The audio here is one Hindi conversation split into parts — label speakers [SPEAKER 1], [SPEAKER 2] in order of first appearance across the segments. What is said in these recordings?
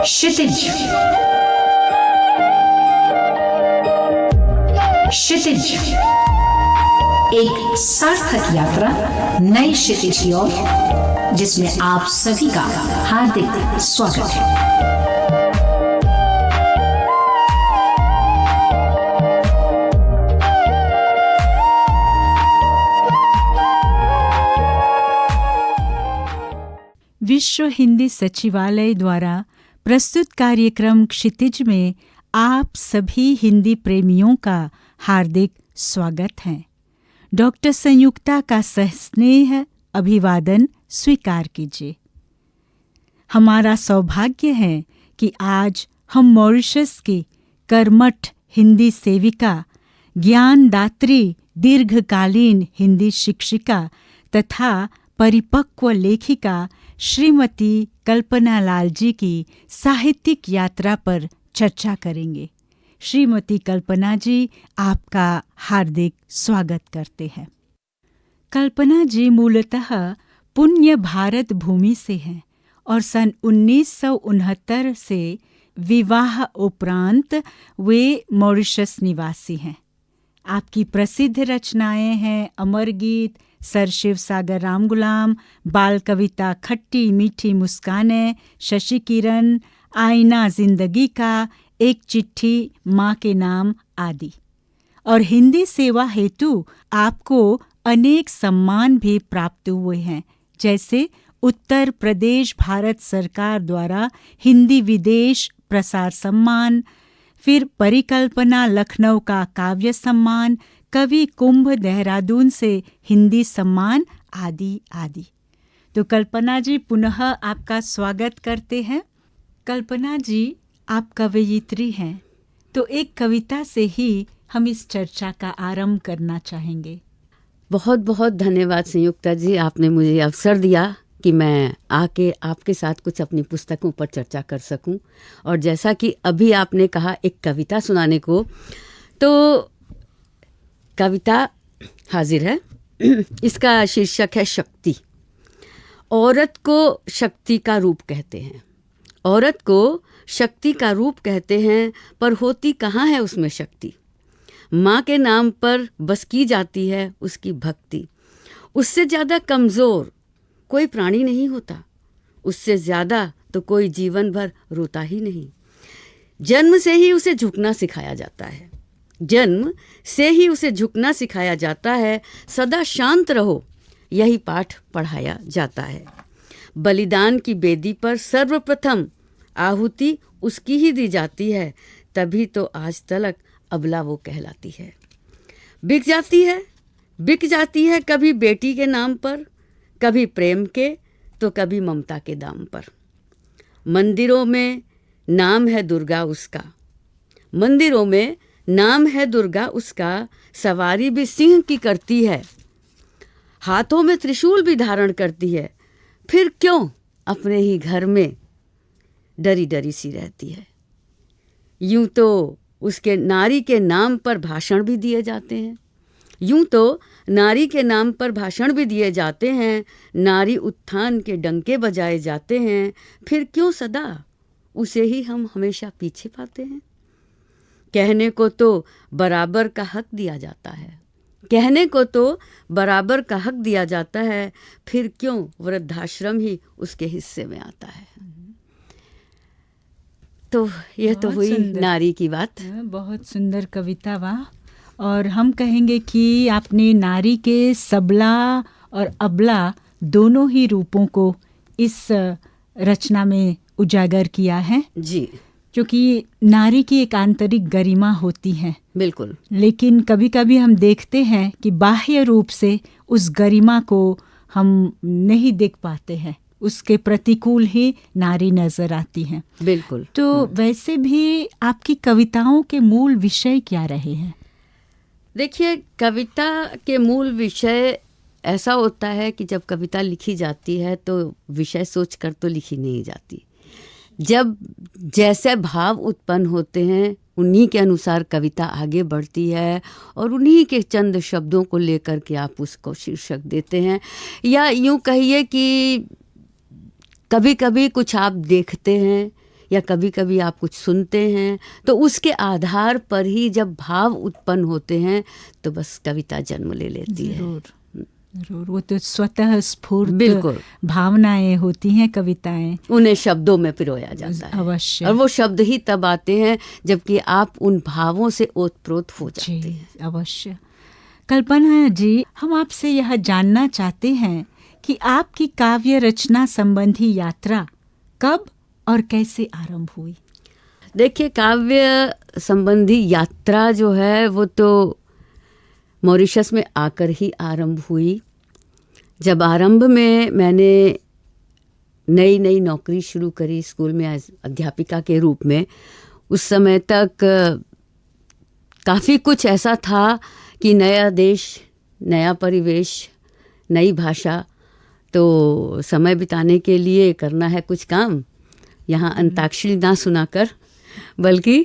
[SPEAKER 1] क्षितिज। क्षितिज एक सार्थक यात्रा नई क्षितिज की ओर, जिसमें आप सभी का हार्दिक स्वागत है।
[SPEAKER 2] विश्व हिंदी सचिवालय द्वारा प्रस्तुत कार्यक्रम क्षितिज में आप सभी हिंदी प्रेमियों का हार्दिक स्वागत है। डॉक्टर संयुक्ता का सस्नेह अभिवादन स्वीकार कीजिए। हमारा सौभाग्य है कि आज हम मॉरिशस की कर्मठ हिंदी सेविका, ज्ञानदात्री, दीर्घकालीन हिंदी शिक्षिका तथा परिपक्व लेखिका श्रीमती कल्पना लाल जी की साहित्यिक यात्रा पर चर्चा करेंगे। श्रीमती कल्पना जी, आपका हार्दिक स्वागत करते हैं। कल्पना जी मूलतः पुण्य भारत भूमि से हैं और सन 1969 से विवाह उपरांत वे मॉरिशस निवासी हैं। आपकी प्रसिद्ध रचनाएं हैं अमर गीत, सर शिव सागर राम गुलाम, बाल कविता खट्टी मीठी मुस्कानें, शशि किरण, आईना जिंदगी का, एक चिट्ठी माँ के नाम आदि। और हिंदी सेवा हेतु आपको अनेक सम्मान भी प्राप्त हुए हैं, जैसे उत्तर प्रदेश भारत सरकार द्वारा हिंदी विदेश प्रसार सम्मान, फिर परिकल्पना लखनऊ का काव्य सम्मान, कवि कुंभ देहरादून से हिंदी सम्मान आदि आदि। तो कल्पना जी, पुनः आपका स्वागत करते हैं। कल्पना जी, आप कवयित्री हैं, तो एक कविता से ही हम इस चर्चा का आरंभ करना चाहेंगे।
[SPEAKER 3] बहुत बहुत धन्यवाद संयुक्ता जी, आपने मुझे अवसर दिया कि मैं आके आपके साथ कुछ अपनी पुस्तकों पर चर्चा कर सकूं। और जैसा कि अभी आपने कहा एक कविता सुनाने को, तो कविता हाजिर है। इसका शीर्षक है शक्ति। औरत को शक्ति का रूप कहते हैं, औरत को शक्ति का रूप कहते हैं, पर होती कहाँ है उसमें शक्ति। माँ के नाम पर बस की जाती है उसकी भक्ति। उससे ज़्यादा कमज़ोर कोई प्राणी नहीं होता, उससे ज़्यादा तो कोई जीवन भर रोता ही नहीं। जन्म से ही उसे झुकना सिखाया जाता है, जन्म से ही उसे झुकना सिखाया जाता है। सदा शांत रहो यही पाठ पढ़ाया जाता है। बलिदान की बेदी पर सर्वप्रथम आहुति उसकी ही दी जाती है, तभी तो आज तलक अबला वो कहलाती है। बिक जाती है कभी बेटी के नाम पर, कभी प्रेम के तो कभी ममता के दाम पर। मंदिरों में नाम है दुर्गा उसका, मंदिरों में नाम है दुर्गा उसका, सवारी भी सिंह की करती है, हाथों में त्रिशूल भी धारण करती है। फिर क्यों अपने ही घर में डरी डरी सी रहती है। यूं तो उसके नारी के नाम पर भाषण भी दिए जाते हैं, यूं तो नारी के नाम पर भाषण भी दिए जाते हैं, नारी उत्थान के डंके बजाए जाते हैं। फिर क्यों सदा उसे ही हम हमेशा पीछे पाते हैं। कहने को तो बराबर का हक दिया जाता है, कहने को तो बराबर का हक दिया जाता है, फिर क्यों वृद्धाश्रम ही उसके हिस्से में आता है। तो यह तो हुई नारी की बात।
[SPEAKER 2] बहुत सुंदर कविता, वाह। और हम कहेंगे कि आपने नारी के सबला और अबला दोनों ही रूपों को इस रचना में उजागर किया है
[SPEAKER 3] जी,
[SPEAKER 2] क्योंकि नारी की एक आंतरिक गरिमा होती है।
[SPEAKER 3] बिल्कुल।
[SPEAKER 2] लेकिन कभी कभी हम देखते हैं कि बाह्य रूप से उस गरिमा को हम नहीं देख पाते हैं, उसके प्रतिकूल ही नारी नजर आती हैं।
[SPEAKER 3] बिल्कुल।
[SPEAKER 2] तो वैसे भी आपकी कविताओं के मूल विषय क्या रहे हैं?
[SPEAKER 3] देखिए, कविता के मूल विषय ऐसा होता है कि जब कविता लिखी जाती है तो विषय सोचकर तो लिखी नहीं जाती। जब जैसे भाव उत्पन्न होते हैं उन्हीं के अनुसार कविता आगे बढ़ती है और उन्हीं के चंद शब्दों को लेकर के आप उसको शीर्षक देते हैं। या यूँ कहिए कि कभी कभी कुछ आप देखते हैं या कभी कभी आप कुछ सुनते हैं, तो उसके आधार पर ही जब भाव उत्पन्न होते हैं तो बस कविता जन्म ले लेती है।
[SPEAKER 2] जरूर, वो तो स्वतः स्फूर्त
[SPEAKER 3] बिल्कुल
[SPEAKER 2] भावनाएं होती हैं कविताएं,
[SPEAKER 3] उन्हें शब्दों में पिरोया जाता है
[SPEAKER 2] अवश्य।
[SPEAKER 3] और वो शब्द ही तब आते हैं जबकि आप उन भावों से ओतप्रोत हो जाते
[SPEAKER 2] जी,
[SPEAKER 3] हैं।
[SPEAKER 2] अवश्य। कल्पना जी, हम आपसे यह जानना चाहते हैं कि आपकी काव्य रचना संबंधी यात्रा कब और कैसे आरंभ हुई?
[SPEAKER 3] देखिए, काव्य संबंधी यात्रा जो है वो तो मॉरिशस में आकर ही आरंभ हुई। जब आरंभ में मैंने नई नई नौकरी शुरू करी स्कूल में एज अध्यापिका के रूप में, उस समय तक काफ़ी कुछ ऐसा था कि नया देश, नया परिवेश, नई भाषा, तो समय बिताने के लिए करना है कुछ काम, यहाँ अंताक्षरी ना सुनाकर बल्कि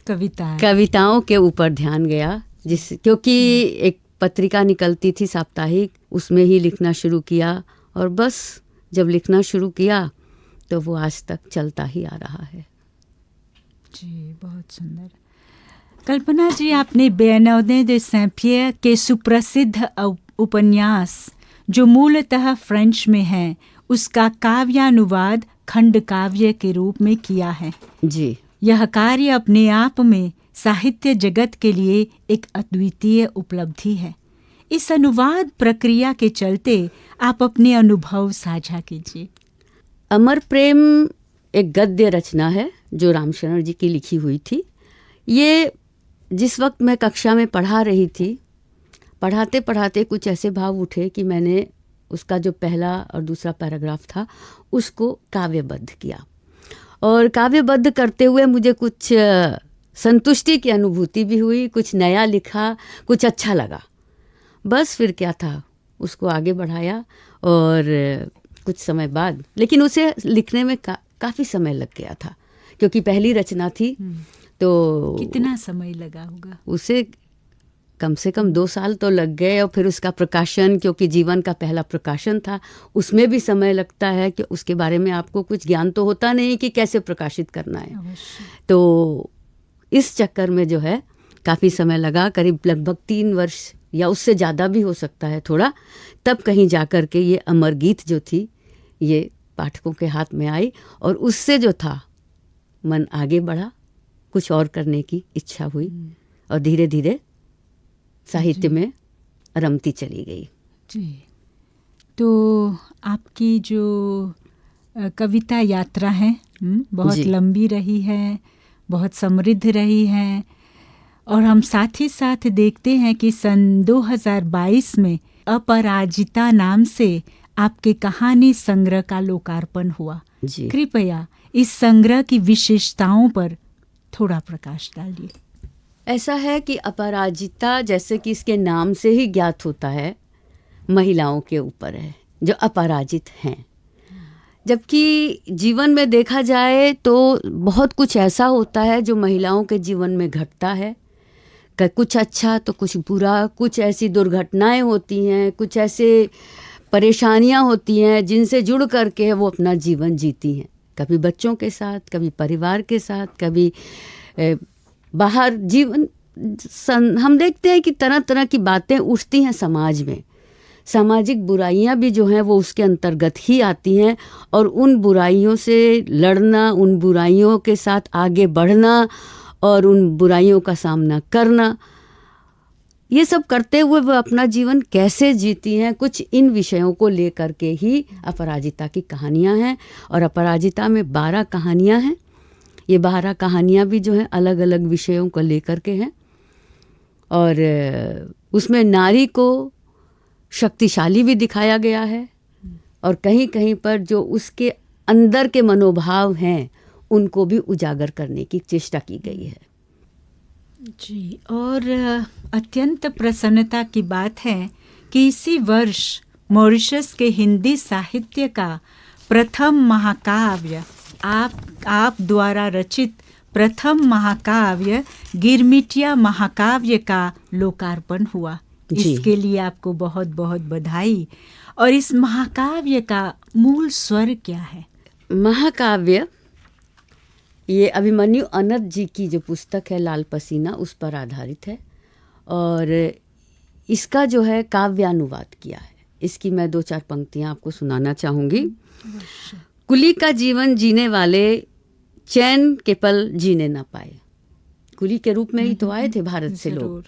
[SPEAKER 3] कविताओं के ऊपर ध्यान गया। क्योंकि एक पत्रिका निकलती थी साप्ताहिक, उसमें ही लिखना शुरू किया और बस जब लिखना शुरू किया तो वो आज तक चलता ही आ रहा है।
[SPEAKER 2] जी, बहुत सुंदर। कल्पना जी, आपने बेनौदे दे सैंपियर के सुप्रसिद्ध उपन्यास जो मूलतः फ्रेंच में है, उसका काव्यानुवाद खंड काव्य के रूप में किया है।
[SPEAKER 3] जी,
[SPEAKER 2] यह कार्य अपने आप में साहित्य जगत के लिए एक अद्वितीय उपलब्धि है। इस अनुवाद प्रक्रिया के चलते आप अपने अनुभव साझा कीजिए।
[SPEAKER 3] अमर प्रेम एक गद्य रचना है जो रामशरण जी की लिखी हुई थी। ये जिस वक्त मैं कक्षा में पढ़ा रही थी, पढ़ाते पढ़ाते कुछ ऐसे भाव उठे कि मैंने उसका जो पहला और दूसरा पैराग्राफ था उसको काव्यबद्ध किया, और काव्यबद्ध करते हुए मुझे कुछ संतुष्टि की अनुभूति भी हुई, कुछ नया लिखा, कुछ अच्छा लगा। बस फिर क्या था, उसको आगे बढ़ाया और कुछ समय बाद, लेकिन उसे लिखने में काफ़ी समय लग गया था क्योंकि पहली रचना थी। तो
[SPEAKER 2] कितना समय लगा होगा?
[SPEAKER 3] उसे कम से कम 2 साल तो लग गए, और फिर उसका प्रकाशन, क्योंकि जीवन का पहला प्रकाशन था, उसमें भी समय लगता है कि उसके बारे में आपको कुछ ज्ञान तो होता नहीं कि कैसे प्रकाशित करना है। तो इस चक्कर में जो है काफ़ी समय लगा, करीब लगभग 3 वर्ष या उससे ज़्यादा भी हो सकता है थोड़ा, तब कहीं जा कर के ये अमर गीत जो थी ये पाठकों के हाथ में आई, और उससे जो था मन आगे बढ़ा, कुछ और करने की इच्छा हुई और धीरे धीरे साहित्य में रमती चली गई।
[SPEAKER 2] जी, तो आपकी जो कविता यात्रा है बहुत लंबी रही है, बहुत समृद्ध रही है, और हम साथ ही साथ देखते हैं कि सन 2022 में अपराजिता नाम से आपके कहानी संग्रह का लोकार्पण हुआ।
[SPEAKER 3] जी,
[SPEAKER 2] कृपया इस संग्रह की विशेषताओं पर थोड़ा प्रकाश डालिए।
[SPEAKER 3] ऐसा है कि अपराजिता, जैसे कि इसके नाम से ही ज्ञात होता है, महिलाओं के ऊपर है जो अपराजित हैं। जबकि जीवन में देखा जाए तो बहुत कुछ ऐसा होता है जो महिलाओं के जीवन में घटता है, कुछ अच्छा तो कुछ बुरा, कुछ ऐसी दुर्घटनाएं होती हैं, कुछ ऐसे परेशानियां होती हैं जिनसे जुड़ करके वो अपना जीवन जीती हैं, कभी बच्चों के साथ, कभी परिवार के साथ, कभी बाहर जीवन। हम देखते हैं कि तरह तरह की बातें उठती हैं समाज में, सामाजिक बुराइयां भी जो हैं वो उसके अंतर्गत ही आती हैं, और उन बुराइयों से लड़ना, उन बुराइयों के साथ आगे बढ़ना और उन बुराइयों का सामना करना, ये सब करते हुए वो अपना जीवन कैसे जीती हैं, कुछ इन विषयों को लेकर के ही अपराजिता की कहानियां हैं। और अपराजिता में 12 कहानियां हैं। ये 12 कहानियां भी जो हैं अलग अलग विषयों को लेकर के हैं, और उसमें नारी को शक्तिशाली भी दिखाया गया है, और कहीं कहीं पर जो उसके अंदर के मनोभाव हैं उनको भी उजागर करने की चेष्टा की गई है।
[SPEAKER 2] जी, और अत्यंत प्रसन्नता की बात है कि इसी वर्ष मॉरिशस के हिंदी साहित्य का प्रथम महाकाव्य, आप द्वारा रचित प्रथम महाकाव्य गिरमिटिया महाकाव्य का लोकार्पण हुआ। इसके लिए आपको बहुत बहुत बधाई। और इस महाकाव्य का मूल स्वर क्या है?
[SPEAKER 3] महाकाव्य ये अभिमन्यु अनंत जी की जो पुस्तक है लाल पसीना, उस पर आधारित है और इसका जो है काव्यानुवाद किया है। इसकी मैं 2-4 पंक्तियां आपको सुनाना चाहूँगी। कुली का जीवन जीने वाले चैन के पल जीने ना पाए। कुली के रूप में ही तो आए थे भारत से लोग।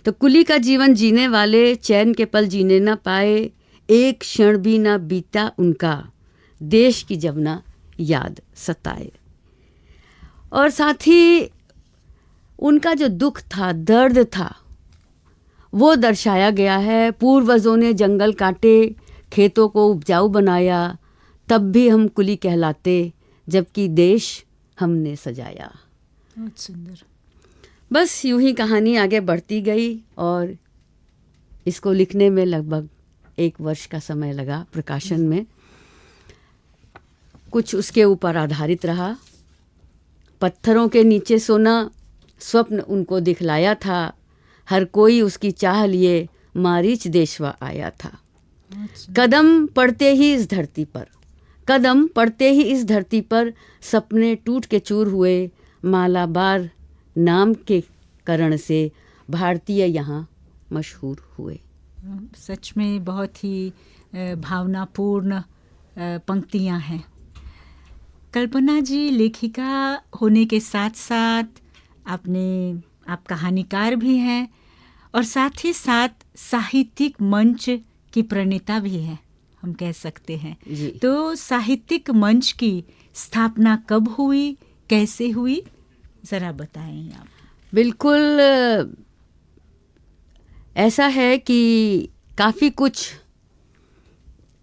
[SPEAKER 3] तो कुली का जीवन जीने वाले चैन के पल जीने ना पाए, एक क्षण भी ना बीता उनका, देश की जब ना याद सताए। और साथ ही उनका जो दुख था, दर्द था, वो दर्शाया गया है। पूर्वजों ने जंगल काटे, खेतों को उपजाऊ बनाया, तब भी हम कुली कहलाते, जबकि देश हमने सजाया।
[SPEAKER 2] बहुत सुंदर।
[SPEAKER 3] बस यूं ही कहानी आगे बढ़ती गई और इसको लिखने में लगभग 1 वर्ष का समय लगा। प्रकाशन में कुछ उसके ऊपर आधारित रहा। पत्थरों के नीचे सोना स्वप्न उनको दिखलाया था, हर कोई उसकी चाह लिए मारीच देशवा आया था। कदम पड़ते ही इस धरती पर, कदम पड़ते ही इस धरती पर, सपने टूट के चूर हुए, मालाबार नाम के करण से भारतीय यहाँ मशहूर हुए।
[SPEAKER 2] सच में बहुत ही भावनापूर्ण पंक्तियाँ हैं। कल्पना जी लेखिका होने के साथ साथ आप कहानीकार भी हैं और साथ ही साथ साहित्यिक मंच की प्रणेता भी हैं, हम कह सकते हैं
[SPEAKER 3] जी।
[SPEAKER 2] तो साहित्यिक मंच की स्थापना कब हुई, कैसे हुई, ज़रा बताएं आप।
[SPEAKER 3] बिल्कुल ऐसा है कि काफ़ी कुछ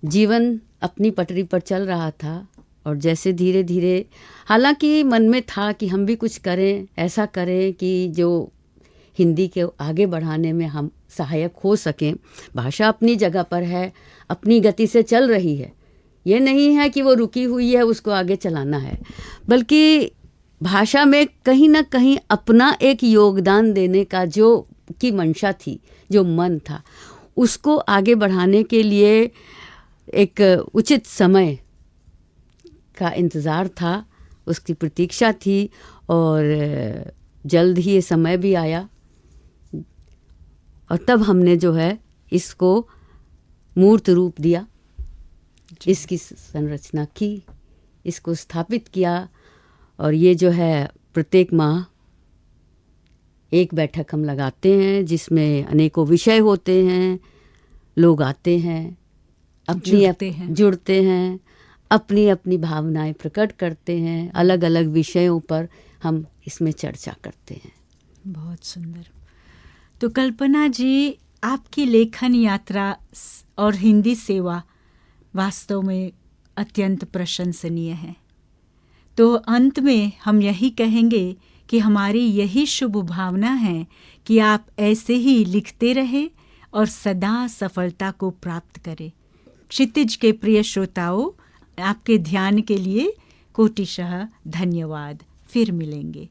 [SPEAKER 3] जीवन अपनी पटरी पर चल रहा था और जैसे धीरे धीरे, हालांकि मन में था कि हम भी कुछ करें, ऐसा करें कि जो हिंदी के आगे बढ़ाने में हम सहायक हो सकें। भाषा अपनी जगह पर है, अपनी गति से चल रही है, ये नहीं है कि वो रुकी हुई है, उसको आगे चलाना है, बल्कि भाषा में कहीं ना कहीं अपना एक योगदान देने का जो की मंशा थी, जो मन था, उसको आगे बढ़ाने के लिए एक उचित समय का इंतज़ार था, उसकी प्रतीक्षा थी और जल्द ही ये समय भी आया और तब हमने जो है इसको मूर्त रूप दिया, इसकी संरचना की, इसको स्थापित किया और ये जो है प्रत्येक माह एक बैठक हम लगाते हैं जिसमें अनेकों विषय होते हैं, लोग आते हैं, जुड़ते हैं, अपनी अपनी भावनाएं प्रकट करते हैं, अलग अलग विषयों पर हम इसमें चर्चा करते हैं।
[SPEAKER 2] बहुत सुंदर। तो कल्पना जी, आपकी लेखन यात्रा और हिंदी सेवा वास्तव में अत्यंत प्रशंसनीय है। तो अंत में हम यही कहेंगे कि हमारी यही शुभ भावना है कि आप ऐसे ही लिखते रहे और सदा सफलता को प्राप्त करें। क्षितिज के प्रिय श्रोताओं, आपके ध्यान के लिए कोटिशः धन्यवाद। फिर मिलेंगे।